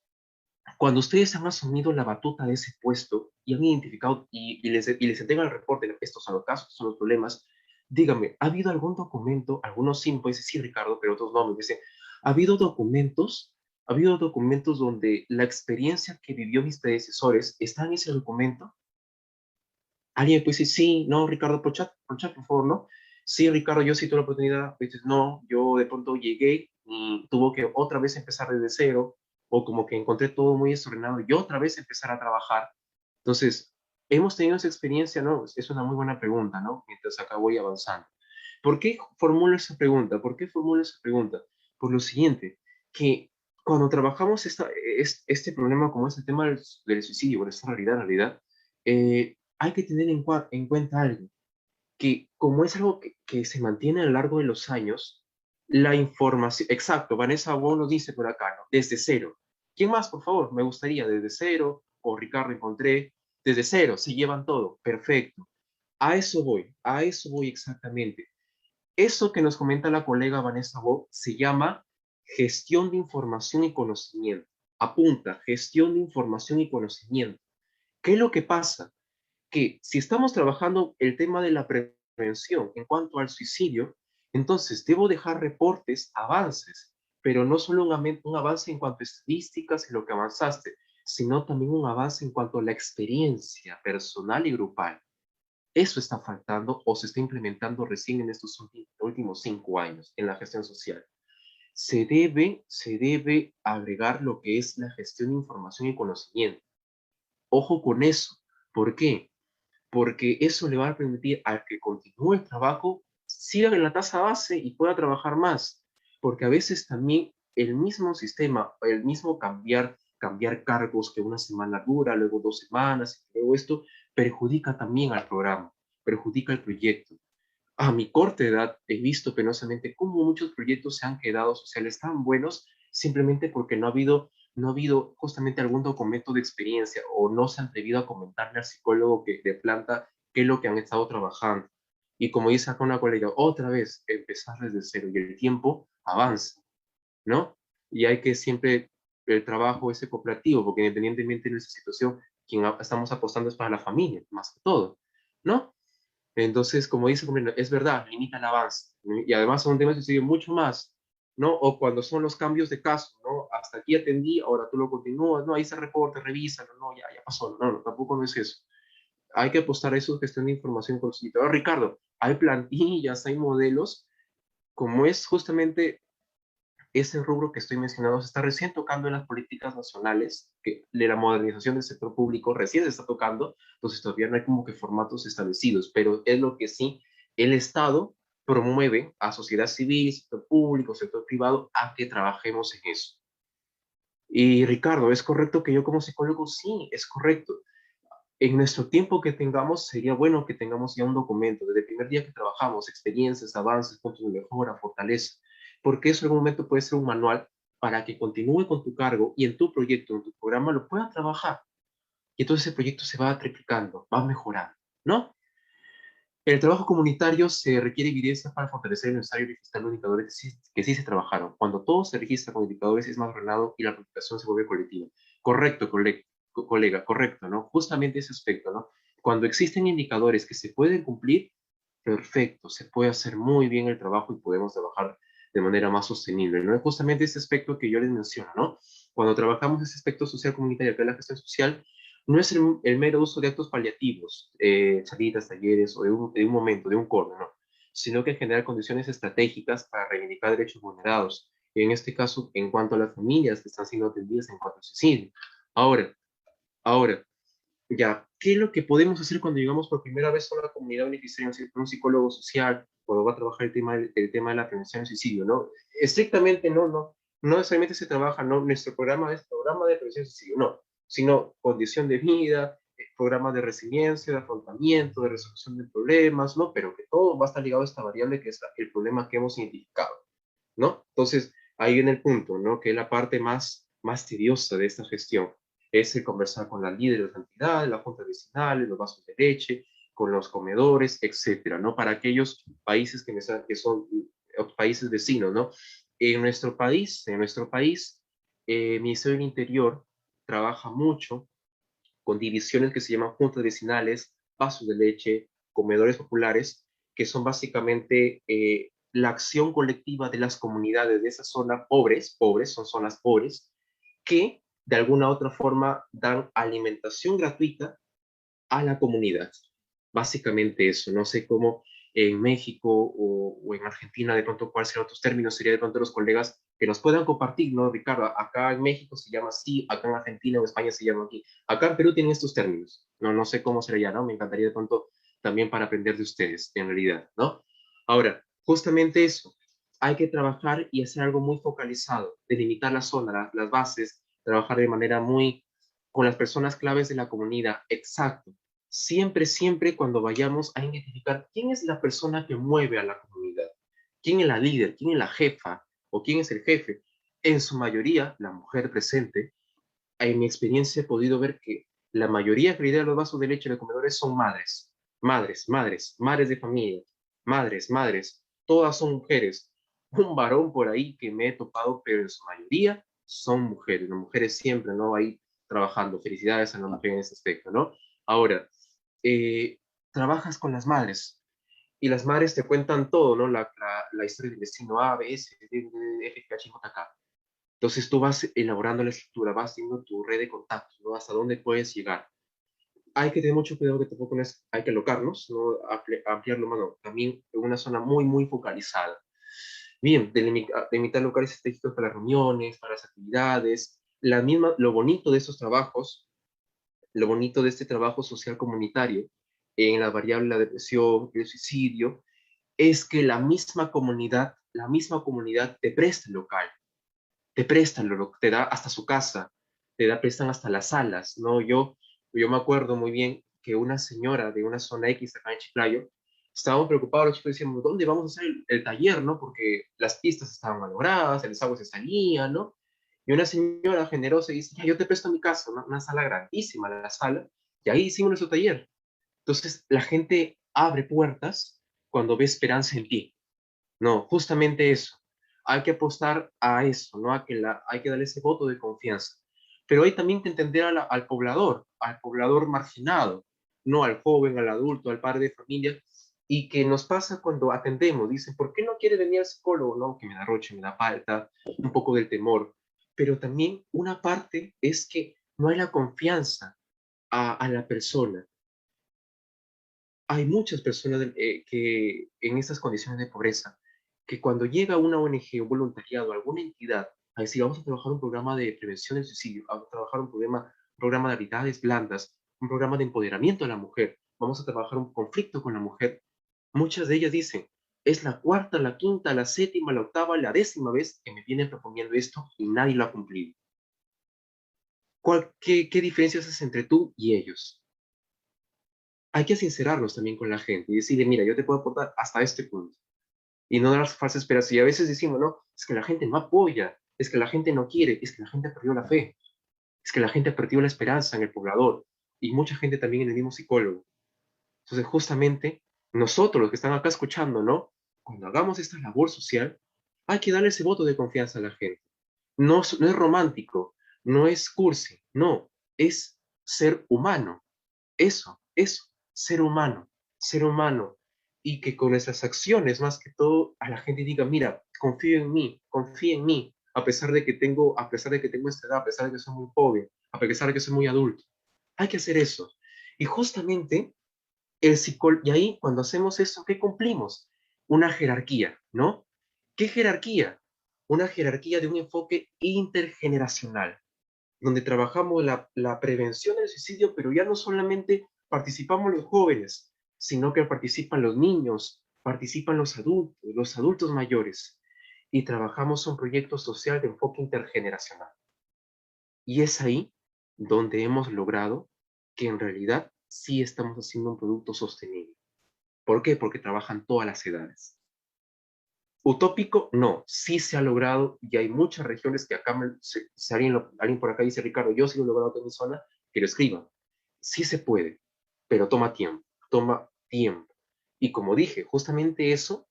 cuando ustedes han asumido la batuta de ese puesto y han identificado y les entregan el reporte, estos son los casos, estos son los problemas, dígame, ¿ha habido algún documento? Algunos sí, pues sí, Ricardo, pero otros no, me dicen, ¿ha habido documentos? ¿Ha habido documentos donde la experiencia que vivió mis predecesores está en ese documento? Alguien puede decir, sí, no, Ricardo, por favor, ¿no? Sí, Ricardo, yo sí tuve la oportunidad. Dices, no, yo de pronto llegué y tuvo que otra vez empezar desde cero, o como que encontré todo muy desordenado y otra vez empezar a trabajar. Entonces, ¿hemos tenido esa experiencia? No, es una muy buena pregunta, ¿no? Mientras acá voy avanzando. ¿Por qué formulo esa pregunta? ¿Por qué formulo esa pregunta? Por lo siguiente, que cuando trabajamos este problema como es el tema del suicidio, bueno, esta realidad, hay que tener en cuenta algo, que como es algo que se mantiene a lo largo de los años, la información, exacto, Vanessa Wong lo dice por acá, ¿no? Desde cero. ¿Quién más, por favor? Me gustaría, desde cero, o Ricardo encontré, desde cero, se llevan todo, perfecto. A eso voy exactamente. Eso que nos comenta la colega Vanessa Wong se llama gestión de información y conocimiento. Apunta, gestión de información y conocimiento. ¿Qué es lo que pasa? Que si estamos trabajando el tema de la prevención en cuanto al suicidio, entonces debo dejar reportes, avances, pero no solo un avance en cuanto a estadísticas y lo que avanzaste, sino también un avance en cuanto a la experiencia personal y grupal. Eso está faltando o se está implementando recién en estos últimos 5 años en la gestión social. Se debe agregar lo que es la gestión de información y conocimiento. Ojo con eso. ¿Por qué? Porque eso le va a permitir al que continúe el trabajo, siga en la tasa base y pueda trabajar más. Porque a veces también el mismo sistema, el mismo cambiar cargos que una semana dura, luego 2 semanas, luego esto, perjudica también al programa, perjudica el proyecto. A mi corta edad he visto penosamente cómo muchos proyectos se han quedado sociales tan buenos simplemente porque no ha habido justamente algún documento de experiencia o no se han atrevido a comentarle al psicólogo de planta qué es lo que han estado trabajando. Y como dice acá una colega, otra vez empezar desde cero y el tiempo avanza, ¿no? Y hay que siempre el trabajo ese cooperativo, porque independientemente de nuestra situación, quien estamos apostando es para la familia, más que todo, ¿no? Entonces, como dice, es verdad, limita el avance. Y además son temas que siguen mucho más, ¿no? O cuando son los cambios de caso, ¿no? Hasta aquí atendí, ahora tú lo continúas, ¿no? Ahí se reporte, revisa, no, ya pasó, no, tampoco no es eso. Hay que apostar a eso, gestión de información con su ahora, Ricardo, hay plantillas, hay modelos, como es justamente ese rubro que estoy mencionando se está recién tocando en las políticas nacionales, que de la modernización del sector público recién se está tocando, entonces todavía no hay como que formatos establecidos, pero es lo que sí el Estado promueve a sociedad civil, sector público, sector privado, a que trabajemos en eso. Y Ricardo, ¿es correcto que yo como psicólogo? Sí, es correcto. En nuestro tiempo que tengamos, sería bueno que tengamos ya un documento, desde el primer día que trabajamos, experiencias, avances, puntos de mejora, fortaleza, porque eso en algún momento puede ser un manual para que continúe con tu cargo y en tu proyecto, en tu programa, lo puedas trabajar. Y entonces el proyecto se va triplicando, va mejorando, ¿no? En el trabajo comunitario se requiere evidencia para fortalecer el necesario registrar los indicadores que sí se trabajaron. Cuando todo se registra con indicadores es más ordenado y la planificación se vuelve colectiva. Correcto, colega, correcto, ¿no? Justamente ese aspecto, ¿no? Cuando existen indicadores que se pueden cumplir, perfecto, se puede hacer muy bien el trabajo y podemos trabajar de manera más sostenible, ¿no? Es justamente ese aspecto que yo les menciono, ¿no? Cuando trabajamos ese aspecto social comunitario, que es la gestión social, no es el mero uso de actos paliativos, salidas, talleres o de un momento, de un corte, ¿no? Sino que generar condiciones estratégicas para reivindicar derechos vulnerados, en este caso, en cuanto a las familias que están siendo atendidas en cuanto a suicidio. Ahora, ahora, ya, ¿qué es lo que podemos hacer cuando llegamos por primera vez a una comunidad beneficiaria, un psicólogo social, cuando va a trabajar el tema de la prevención del suicidio, ¿no? Estrictamente no necesariamente se trabaja, no, nuestro programa es programa de prevención del suicidio, no, sino condición de vida, programa de resiliencia, de afrontamiento, de resolución de problemas, ¿no? Pero que todo va a estar ligado a esta variable que es el problema que hemos identificado, ¿no? Entonces, ahí viene el punto, ¿no? Que es la parte más tediosa de esta gestión, es el conversar con las líderes de la entidad, las juntas vecinales, los vasos de leche, con los comedores, etcétera, ¿no? Para aquellos países que son países vecinos, ¿no? En nuestro país, el Ministerio del Interior trabaja mucho con divisiones que se llaman juntas vecinales, vasos de leche, comedores populares, que son básicamente la acción colectiva de las comunidades de esa zona pobres, son zonas pobres, que de alguna u otra forma dan alimentación gratuita a la comunidad. Básicamente eso, no sé cómo en México o en Argentina, de pronto cuáles serán otros términos, sería de pronto los colegas que nos puedan compartir, ¿no, Ricardo? Acá en México se llama así, acá en Argentina o en España se llama aquí. Acá en Perú tienen estos términos, no sé cómo será ya, ¿no? Me encantaría de pronto también para aprender de ustedes, en realidad, ¿no? Ahora, justamente eso, hay que trabajar y hacer algo muy focalizado, delimitar la zona, las bases, trabajar de manera muy con las personas claves de la comunidad, exacto. Siempre, siempre cuando vayamos a identificar quién es la persona que mueve a la comunidad, quién es la líder, quién es la jefa o quién es el jefe. En su mayoría, la mujer presente, en mi experiencia he podido ver que la mayoría que lidera los vasos de leche de comedores son madres de familia, madres, todas son mujeres. Un varón por ahí que me he topado, pero en su mayoría son mujeres, las mujeres siempre, ¿no? Ahí trabajando. Felicidades a las mujeres en ese aspecto, ¿no? Ahora, eh, trabajas con las madres y las madres te cuentan todo, ¿no? La historia del vecino A, B, C, D, D, F, G, H, J, K. Entonces tú vas elaborando la estructura, vas haciendo tu red de contactos, ¿no? Hasta dónde puedes llegar. Hay que tener mucho cuidado que tampoco hay que alocarnos, ¿no? Ampliarlo, mano. También en una zona muy, muy focalizada. Bien, delimitar lugares estratégicos para las reuniones, para las actividades. Lo bonito de estos trabajos, lo bonito de este trabajo social comunitario en la variable de la depresión, el suicidio, es que la misma comunidad te presta el local, te da hasta su casa, prestan hasta las salas, ¿no? Yo me acuerdo muy bien que una señora de una zona X acá en Chiclayo, estábamos preocupados, los chicos decíamos, ¿dónde vamos a hacer el taller, no? Porque las pistas estaban malogradas, el desagüe se salía, ¿no? Y una señora generosa dice, ya, yo te presto mi casa, una sala grandísima, la sala, y ahí hicimos nuestro taller. Entonces, la gente abre puertas cuando ve esperanza en ti. No, justamente eso. Hay que apostar a eso, ¿no? Hay que darle ese voto de confianza. Pero hay también que entender al poblador marginado, no al joven, al adulto, al padre de familia, y que nos pasa cuando atendemos. Dicen, ¿por qué no quiere venir al psicólogo? No, que me da roche, me da falta, un poco del temor. Pero también una parte es que no hay la confianza a la persona. Hay muchas personas que en estas condiciones de pobreza, que cuando llega una ONG, un voluntariado, alguna entidad, a decir, vamos a trabajar un programa de prevención del suicidio, vamos a trabajar un programa de habilidades blandas, un programa de empoderamiento de la mujer, vamos a trabajar un conflicto con la mujer, muchas de ellas dicen, es la cuarta, la quinta, la séptima, la octava, la 10ª vez que me vienen proponiendo esto y nadie lo ha cumplido. ¿Qué diferencias haces entre tú y ellos? Hay que sincerarnos también con la gente y decirle, mira, yo te puedo aportar hasta este punto. Y no dar falsas esperanzas. Y a veces decimos, no, es que la gente no apoya, es que la gente no quiere, es que la gente perdió la fe, es que la gente perdió la esperanza en el poblador. Y mucha gente también en el mismo psicólogo. Entonces, justamente, nosotros los que están acá escuchando, ¿no? Cuando hagamos esta labor social, hay que darle ese voto de confianza a la gente. No es romántico, no es cursi, no, es ser humano. Eso, ser humano, ser humano. y que con nuestras acciones, más que todo, a la gente diga, mira, confío en mí, confía en mí, a pesar de que tengo esta edad, a pesar de que soy muy joven, a pesar de que soy muy adulto. Hay que hacer eso. Y justamente y ahí cuando hacemos eso, ¿qué cumplimos? Una jerarquía, ¿no? ¿Qué jerarquía? Una jerarquía de un enfoque intergeneracional, donde trabajamos la prevención del suicidio, pero ya no solamente participamos los jóvenes, sino que participan los niños, participan los adultos mayores, y trabajamos un proyecto social de enfoque intergeneracional. Y es ahí donde hemos logrado que en realidad sí estamos haciendo un producto sostenible. ¿Por qué? Porque trabajan todas las edades. Utópico, no, sí se ha logrado y hay muchas regiones que acá, si alguien por acá dice, Ricardo, yo sí lo he logrado en mi zona, que lo escriba. Sí se puede, pero toma tiempo, toma tiempo. Y como dije, justamente eso,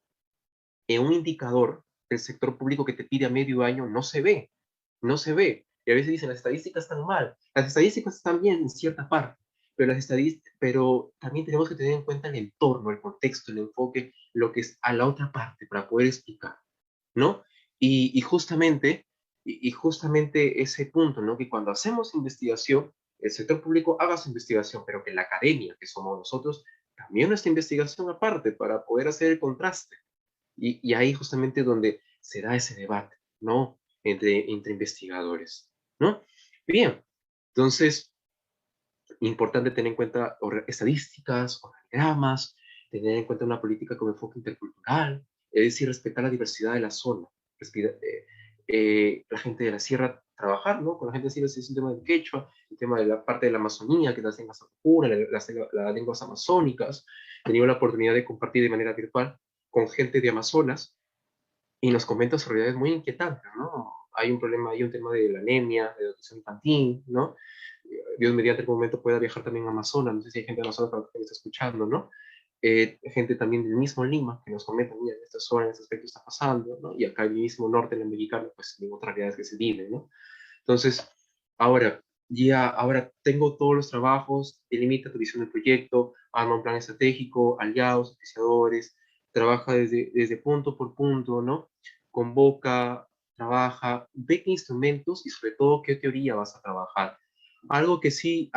en un indicador del sector público que te pide a medio año, no se ve, no se ve. Y a veces dicen, las estadísticas están mal. Las estadísticas están bien en cierta parte, pero también tenemos que tener en cuenta el entorno, el contexto, el enfoque, lo que es a la otra parte para poder explicar, ¿no? Y justamente, y justamente ese punto, ¿no? Que cuando hacemos investigación, el sector público haga su investigación, pero que la academia, que somos nosotros, también nuestra investigación aparte para poder hacer el contraste. Y ahí justamente donde se da ese debate, ¿no? Entre investigadores, ¿no? Bien, entonces, importante tener en cuenta estadísticas, organigramas, tener en cuenta una política con enfoque intercultural, es decir, respetar la diversidad de la zona, la gente de la sierra trabajar, ¿no? Con la gente de la sierra es un tema del quechua, el tema de la parte de la Amazonía, que es las lenguas apuras, las lenguas amazónicas. He tenido la oportunidad de compartir de manera virtual con gente de Amazonas y nos comenta sus realidades muy inquietantes, ¿no? Hay un problema, hay un tema de la anemia, de educación infantil, ¿no? Dios mediante algún momento pueda viajar también a Amazonas, no sé si hay gente de Amazonas que me está escuchando, ¿no? Gente también del mismo Lima que nos comenta, mira, en esta zona, en este aspecto está pasando, ¿no? Y acá el mismo norte, en el mexicano, pues en otras realidades que se viven, ¿no? Entonces, ahora, ahora tengo todos los trabajos, delimita tu visión del proyecto, arma un plan estratégico, aliados, oficiadores, trabaja desde punto por punto, ¿no? Convoca, trabaja, ve qué instrumentos y sobre todo qué teoría vas a trabajar. Algo que sí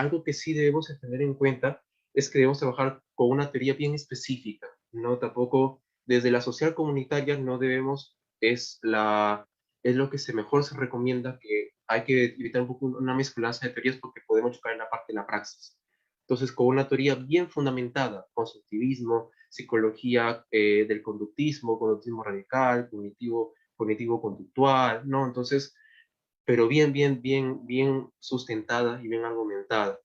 debemos de tener en cuenta es que debemos trabajar con una teoría bien específica, ¿no? Tampoco desde la social comunitaria no debemos, es lo que mejor se recomienda, que hay que evitar un poco una mezcolanza de teorías porque podemos chocar en la parte de la praxis. Entonces, con una teoría bien fundamentada, constructivismo, psicología del conductismo radical, cognitivo-conductual, ¿no? Entonces, pero bien sustentada y bien argumentada.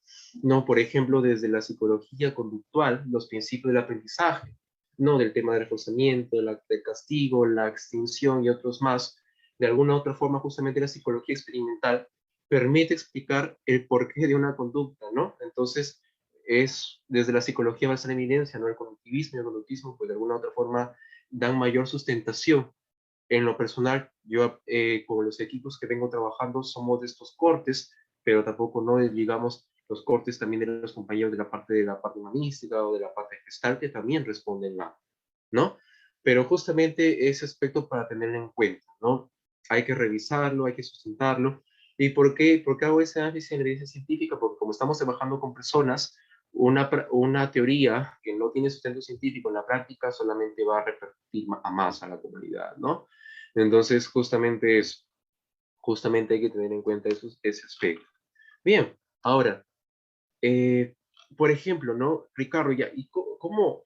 No, por ejemplo, desde la psicología conductual, los principios del aprendizaje, no del tema del reforzamiento, del castigo, la extinción y otros más. De alguna u otra forma, justamente la psicología experimental permite explicar el porqué de una conducta, ¿no? Entonces, es desde la psicología basada en evidencia, ¿no? El cognitivismo y el conductismo, pues de alguna u otra forma dan mayor sustentación. En lo personal, yo con los equipos que vengo trabajando somos de estos cortes, pero tampoco no digamos los cortes también de los compañeros de la parte humanística o de la parte gestal que también responden a, ¿no? Pero justamente ese aspecto para tenerlo en cuenta, ¿no? Hay que revisarlo, hay que sustentarlo. ¿Y por qué hago ese análisis en evidencia científica? Porque como estamos trabajando con personas, una teoría que no tiene sustento científico en la práctica solamente va a repercutir a más a la comunidad, ¿no? Entonces, justamente hay que tener en cuenta ese aspecto. Bien, ahora, eh, por ejemplo, ¿no? Ricardo, ya, ¿y cómo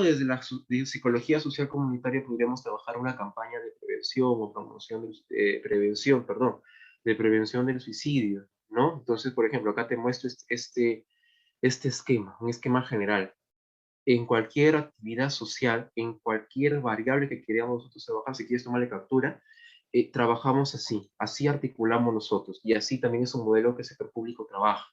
desde la de psicología social comunitaria podríamos trabajar una campaña de prevención o promoción prevención, perdón, de prevención del suicidio, ¿no? Entonces, por ejemplo, acá te muestro este esquema, un esquema general. En cualquier actividad social, en cualquier variable que queramos nosotros trabajar, si quieres tomarle captura, trabajamos así articulamos nosotros, y así también es un modelo que el sector público trabaja,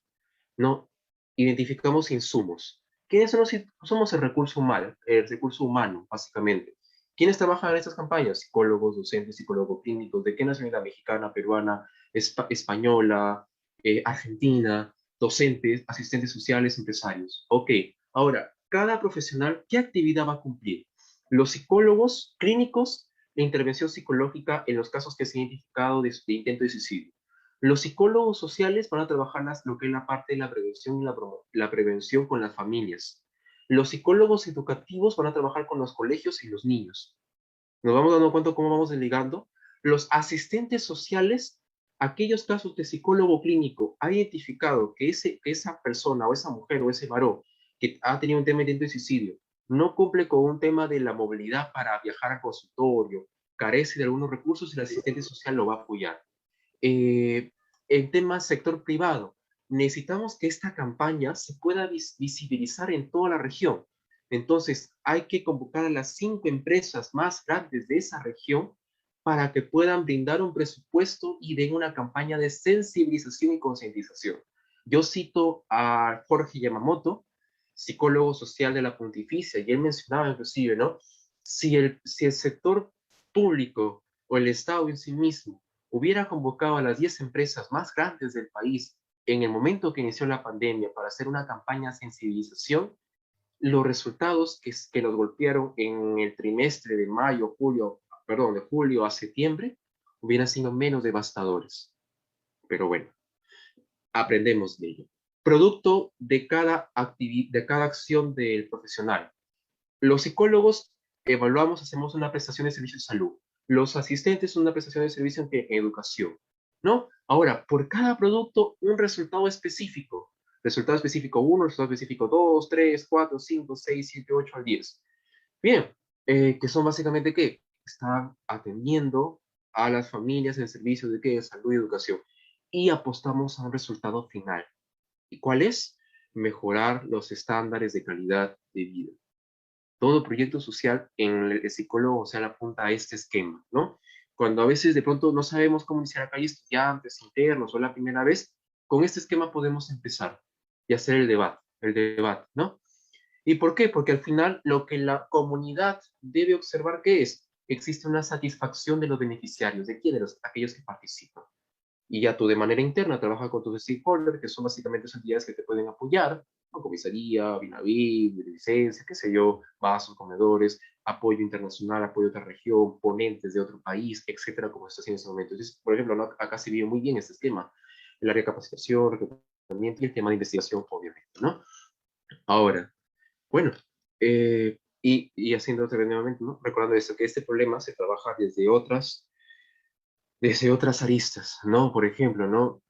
¿no? Identificamos insumos. ¿Quiénes somos el recurso humano, básicamente? ¿Quiénes trabajan en estas campañas? Psicólogos, docentes, psicólogos clínicos, ¿de qué nacionalidad? Mexicana, peruana, española, argentina, docentes, asistentes sociales, empresarios. Ok, ahora, cada profesional qué actividad va a cumplir. Los psicólogos clínicos, la intervención psicológica en los casos que se han identificado de intento de suicidio. Los psicólogos sociales van a trabajar lo que es la parte de la prevención y la prevención con las familias. Los psicólogos educativos van a trabajar con los colegios y los niños. Nos vamos dando cuenta cómo vamos desligando. Los asistentes sociales, aquellos casos que el psicólogo clínico ha identificado que esa persona o esa mujer o ese varón que ha tenido un tema de intento de suicidio no cumple con un tema de la movilidad para viajar al consultorio, carece de algunos recursos, el asistente social lo va a apoyar. En temas sector privado, necesitamos que esta campaña se pueda visibilizar en toda la región. Entonces, hay que convocar a las 5 empresas más grandes de esa región para que puedan brindar un presupuesto y den una campaña de sensibilización y concientización. Yo cito a Jorge Yamamoto, psicólogo social de la Pontificia, y él mencionaba inclusive, ¿no? Si el sector público o el Estado en sí mismo hubiera convocado a las 10 empresas más grandes del país en el momento que inició la pandemia para hacer una campaña de sensibilización, los resultados que nos golpearon en el trimestre de de julio a septiembre, hubieran sido menos devastadores. Pero bueno, aprendemos de ello. Producto de cada acción del profesional. Los psicólogos evaluamos, hacemos una prestación de servicio de salud. Los asistentes una prestación de servicio en educación, ¿no? Ahora, por cada producto, un resultado específico. Resultado específico 1, resultado específico 2, 3, 4, 5, 6, 7, 8 al 10. Bien, que son básicamente, ¿qué? Están atendiendo a las familias en servicio de, ¿qué? De salud y educación. Y apostamos a un resultado final. ¿Y cuál es? Mejorar los estándares de calidad de vida. Todo proyecto social en el psicólogo social apunta a este esquema, ¿no? Cuando a veces de pronto no sabemos cómo iniciar acá, hay estudiantes internos o la primera vez, con este esquema podemos empezar y hacer el debate, ¿no? ¿Y por qué? Porque al final lo que la comunidad debe observar que es, existe una satisfacción de los beneficiarios, ¿de quién? De aquellos que participan. Y ya tú de manera interna trabajas con tus stakeholders, que son básicamente esas entidades que te pueden apoyar, ¿no? Comisaría, Binavid, licencia, qué sé yo, vasos, comedores, apoyo internacional, apoyo de otra región, ponentes de otro país, etcétera, como está haciendo en este momento. Entonces, por ejemplo, ¿no? Acá se vive muy bien este esquema, el área de capacitación, reclutamiento y el tema de investigación, obviamente, ¿no? Ahora, bueno, y haciendo otra vez nuevamente, ¿no? Recordando esto, que este problema se trabaja desde otras aristas, ¿no? Por ejemplo, ¿no?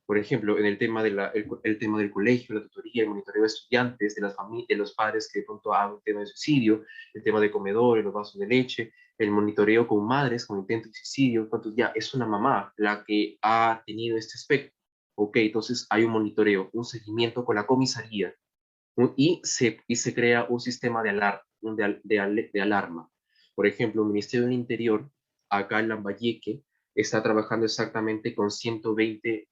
Por ejemplo, en el tema, el tema del colegio, la tutoría, el monitoreo de estudiantes, de las familias, de los padres que de pronto hagan un tema de suicidio, el tema de comedores, los vasos de leche, el monitoreo con madres con intento de suicidio, entonces ya es una mamá la que ha tenido este aspecto. Ok, entonces hay un monitoreo, un seguimiento con la comisaría y se crea un sistema de alarma. Por ejemplo, el Ministerio del Interior, acá en Lambayeque, está trabajando exactamente con 120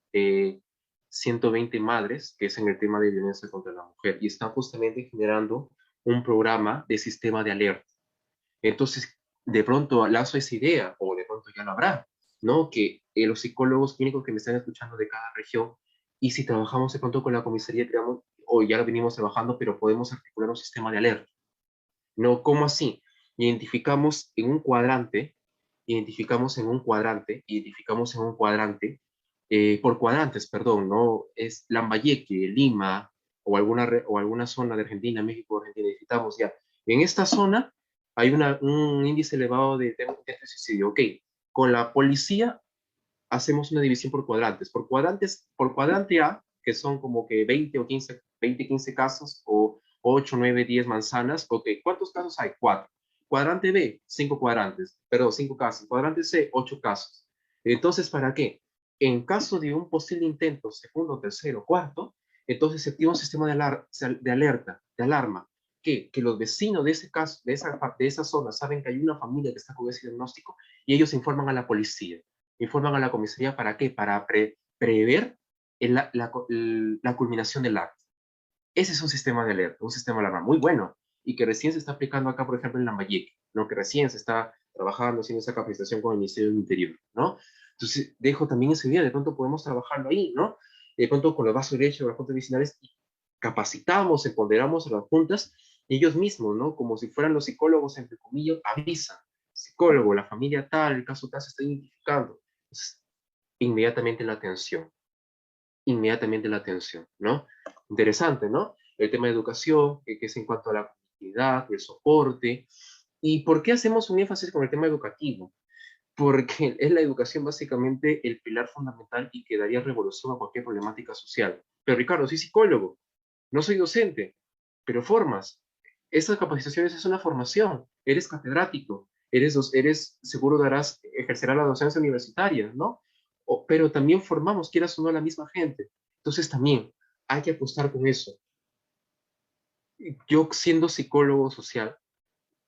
madres, que es en el tema de violencia contra la mujer, y están justamente generando un programa de sistema de alerta. Entonces, de pronto lanzo esa idea, o de pronto ya lo habrá, ¿no? Que los psicólogos clínicos que me están escuchando de cada región, y si trabajamos de pronto con la comisaría, digamos, o ya lo venimos trabajando, pero podemos articular un sistema de alerta. ¿No? ¿Cómo así? Identificamos en un cuadrante, por cuadrantes, perdón, ¿no? Es Lambayeque, Lima, o alguna zona de Argentina, México, Argentina, identificamos ya. En esta zona hay un índice elevado de suicidio. Ok, con la policía hacemos una división por cuadrantes. Por cuadrante A, que son como que 20 o 15, 20, 15 casos, o 8, 9, 10 manzanas. Ok, ¿cuántos casos hay? 4. Cuadrante B, 5 cuadrantes, perdón, 5 casos. Cuadrante C, 8 casos. Entonces, ¿para qué? En caso de un posible intento, segundo, tercero, cuarto, entonces se activa un sistema de alerta, de alarma, que los vecinos de ese caso, de esa zona, saben que hay una familia que está con ese diagnóstico y ellos informan a la policía, informan a la comisaría. ¿Para qué? Para prever la culminación del acto. Ese es un sistema de alerta, un sistema de alarma muy bueno y que recién se está aplicando acá, por ejemplo, en Lambayeque, ¿no? Que recién se está trabajando, haciendo esa capacitación con el Ministerio del Interior, ¿no? Entonces, dejo también esa idea, de pronto podemos trabajarlo ahí, ¿no? De pronto con los vasos de leche o las juntas vecinales capacitamos, empoderamos a las juntas y ellos mismos, ¿no? Como si fueran los psicólogos, entre comillas, avisan. Psicólogo, la familia tal, el caso tal se está identificando. Entonces, inmediatamente la atención, ¿no? Interesante, ¿no? El tema de educación, que es en cuanto a la comunidad, el soporte. ¿Y por qué hacemos un énfasis con el tema educativo? Porque es la educación básicamente el pilar fundamental y que daría revolución a cualquier problemática social. Pero Ricardo, soy psicólogo, no soy docente, pero formas. Esas capacitaciones es una formación. Eres catedrático, seguro ejercerás la docencia universitaria, ¿no? Pero también formamos, quieras o no, a la misma gente. Entonces también hay que apostar con eso. Yo siendo psicólogo social,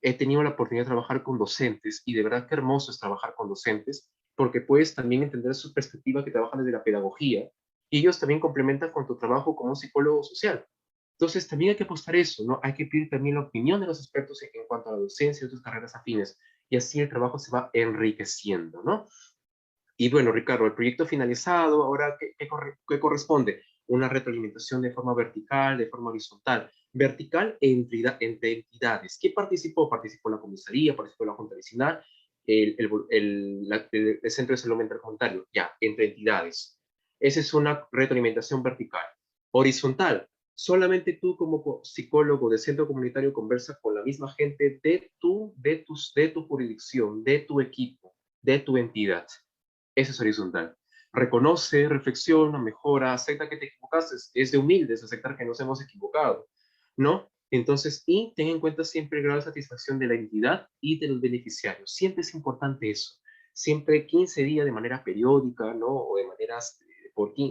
he tenido la oportunidad de trabajar con docentes y de verdad que hermoso es trabajar con docentes porque puedes también entender su perspectiva que trabajan desde la pedagogía y ellos también complementan con tu trabajo como un psicólogo social. Entonces también hay que apostar eso, ¿no? Hay que pedir también la opinión de los expertos en cuanto a la docencia y otras carreras afines y así el trabajo se va enriqueciendo, ¿no? Y bueno, Ricardo, el proyecto finalizado, ahora, ¿qué corresponde? Una retroalimentación de forma vertical, de forma horizontal. Vertical entre entidades. ¿Qué participó? Participó la comisaría, participó la Junta Vecinal, el Centro de Salud Mental Comunitario. Ya, entre entidades. Esa es una retroalimentación vertical. Horizontal. Solamente tú como psicólogo de centro comunitario conversas con la misma gente de tu jurisdicción, de tu equipo, de tu entidad. Eso es horizontal. Reconoce, reflexiona, mejora, acepta que te equivocaste. Es de humildes aceptar que nos hemos equivocado, ¿no? Entonces, y ten en cuenta siempre el grado de satisfacción de la entidad y de los beneficiarios. Siempre es importante eso. Siempre 15 días de manera periódica, ¿no? O de maneras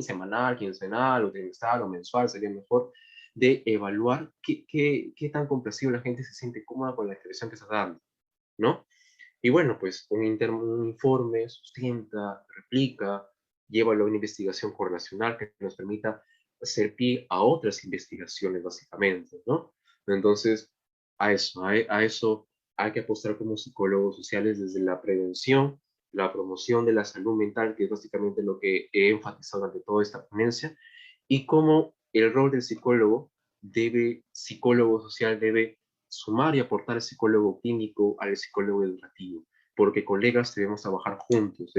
semanal, quincenal, o trimestral, o mensual, sería mejor, de evaluar qué tan complacido la gente se siente cómoda con la expresión que está dando, ¿no? Y bueno, pues un informe sustenta, replica, lleva a una investigación correlacional que nos permita hacer pie a otras investigaciones, básicamente, ¿no? Entonces, a eso hay que apostar como psicólogos sociales desde la prevención, la promoción de la salud mental, que es básicamente lo que he enfatizado durante toda esta ponencia, y cómo el rol del psicólogo social debe sumar y aportar al psicólogo clínico, al psicólogo educativo, porque colegas debemos trabajar juntos,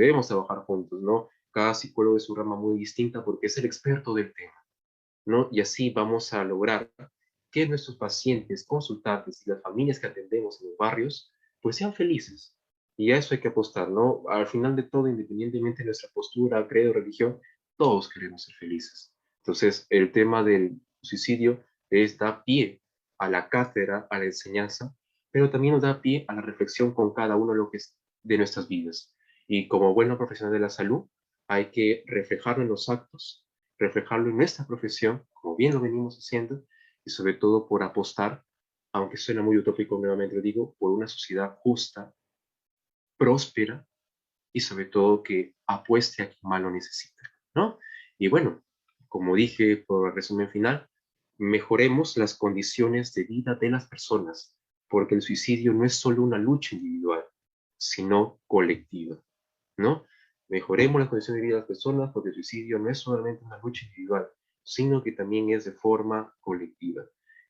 ¿no? Cada psicólogo es su rama muy distinta porque es el experto del tema, ¿no? Y así vamos a lograr que nuestros pacientes, consultantes y las familias que atendemos en los barrios, pues sean felices. Y a eso hay que apostar, ¿no? Al final de todo, independientemente de nuestra postura, credo, religión, todos queremos ser felices. Entonces, el tema del suicidio da pie a la cátedra, a la enseñanza, pero también nos da pie a la reflexión con cada uno de lo que es de nuestras vidas. Y como buenos profesionales de la salud, hay que reflejarlo en los actos, reflejarlo en nuestra profesión, como bien lo venimos haciendo, y sobre todo por apostar, aunque suena muy utópico, nuevamente lo digo, por una sociedad justa, próspera y sobre todo que apueste a quien más lo necesita, ¿no? Y bueno, como dije por resumen final, mejoremos las condiciones de vida de las personas, porque el suicidio no es solo una lucha individual, sino colectiva, ¿no? Mejoremos las condiciones de vida de las personas, porque el suicidio no es solamente una lucha individual, sino que también es de forma colectiva.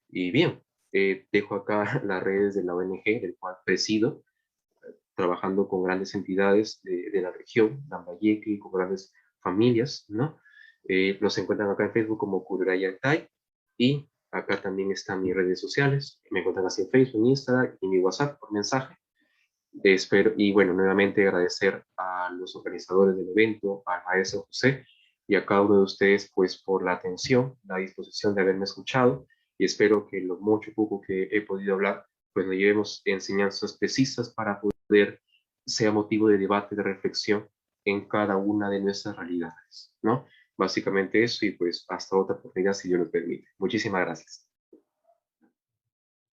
Y bien, dejo acá las redes de la ONG, del cual presido, trabajando con grandes entidades de la región, Lambayeque, con grandes familias, ¿no? Nos encuentran acá en Facebook como Kudurayantay y acá también están mis redes sociales. Me encuentran así en Facebook, en Instagram y mi WhatsApp por mensaje. Espero, y bueno, nuevamente agradecer a los organizadores del evento, al maestro José y a cada uno de ustedes, pues por la atención, la disposición de haberme escuchado y espero que lo mucho poco que he podido hablar, pues nos llevemos enseñanzas precisas para poder sea motivo de debate, de reflexión en cada una de nuestras realidades, ¿no? Básicamente eso y pues hasta otra oportunidad si Dios lo permite. Muchísimas gracias.